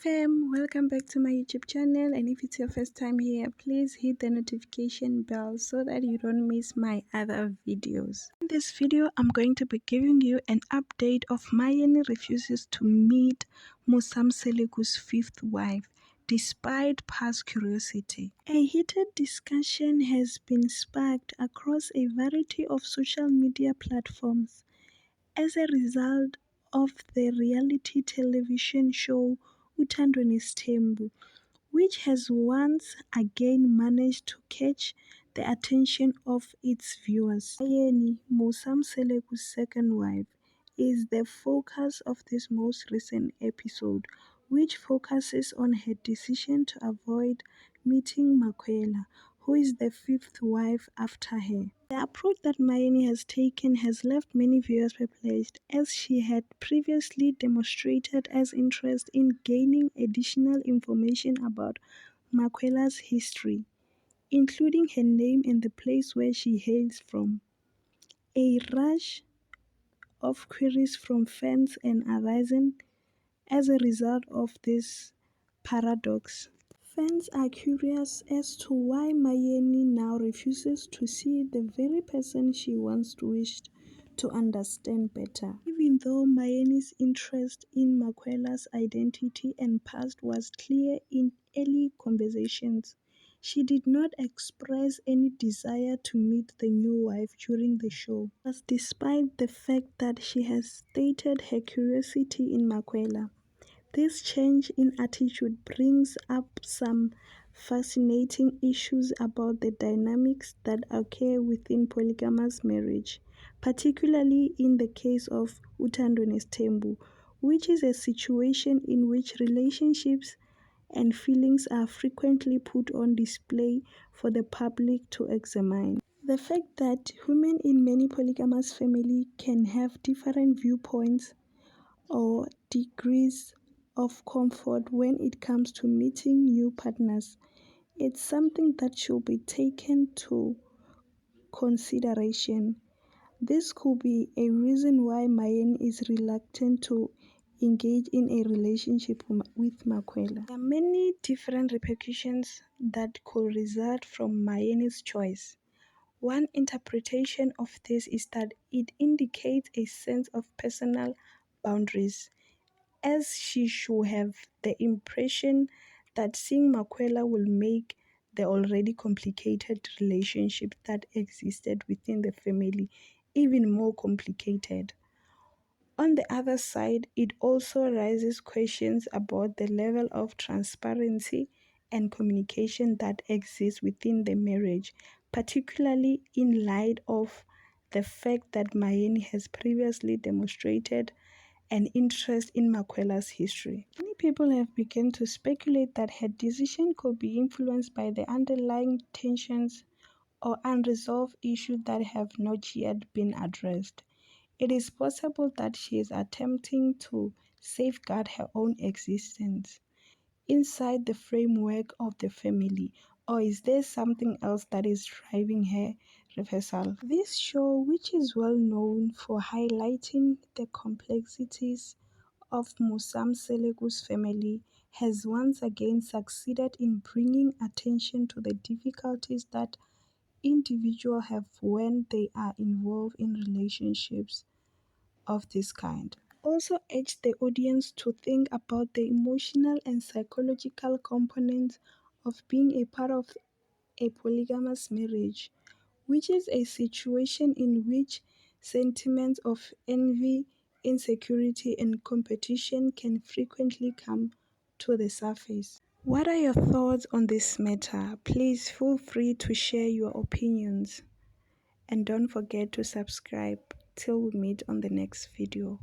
fam, welcome back to my YouTube channel, and if it's your first time here, please hit the notification bell so that you don't miss my other videos. In this video, I'm going to be giving you an update of Mayeni refuses to meet Musam Seleku's fifth wife despite past curiosity. A heated discussion has been sparked across a variety of social media platforms as a result of the reality television show Uthandwa Nesithembu, which has once again managed to catch the attention of its viewers. Mayeni, Musam Seleku's second wife, is the focus of this most recent episode, which focuses on her decision to avoid meeting Makwela, who is the fifth wife after her. The approach that Mayeni has taken has left many viewers perplexed, as she had previously demonstrated as interest in gaining additional information about Makwela's history, including her name and the place where she hails from. A rush of queries from fans and arisen as a result of this paradox. Fans are curious as to why Mayeni now refuses to see the very person she once wished to understand better. Even though Mayeni's interest in Makwela's identity and past was clear in early conversations, she did not express any desire to meet the new wife during the show, as despite the fact that she has stated her curiosity in Makwela. This change in attitude brings up some fascinating issues about the dynamics that occur within polygamous marriage, particularly in the case of Uthandwa Nesithembu, which is a situation in which relationships and feelings are frequently put on display for the public to examine. The fact that women in many polygamous families can have different viewpoints or degrees of comfort when it comes to meeting new partners, it's something that should be taken to consideration. This could be a reason why Mayeni is reluctant to engage in a relationship with Makwela. There are many different repercussions that could result from Mayeni's choice. One interpretation of this is that it indicates a sense of personal boundaries, as she should have the impression that seeing Makwela will make the already complicated relationship that existed within the family even more complicated. On the other side, it also raises questions about the level of transparency and communication that exists within the marriage, particularly in light of the fact that Mayeni has previously demonstrated an interest in Makwela's history. Many people have begun to speculate that her decision could be influenced by the underlying tensions or unresolved issues that have not yet been addressed. It is possible that she is attempting to safeguard her own existence inside the framework of the family, or is there something else that is driving her reversal? This show, which is well known for highlighting the complexities of Musam Seleku's family, has once again succeeded in bringing attention to the difficulties that individuals have when they are involved in relationships of this kind. Also urge the audience to think about the emotional and psychological components of being a part of a polygamous marriage, which is a situation in which sentiments of envy, insecurity, and competition can frequently come to the surface. What are your thoughts on this matter? Please feel free to share your opinions, and don't forget to subscribe till we meet on the next video.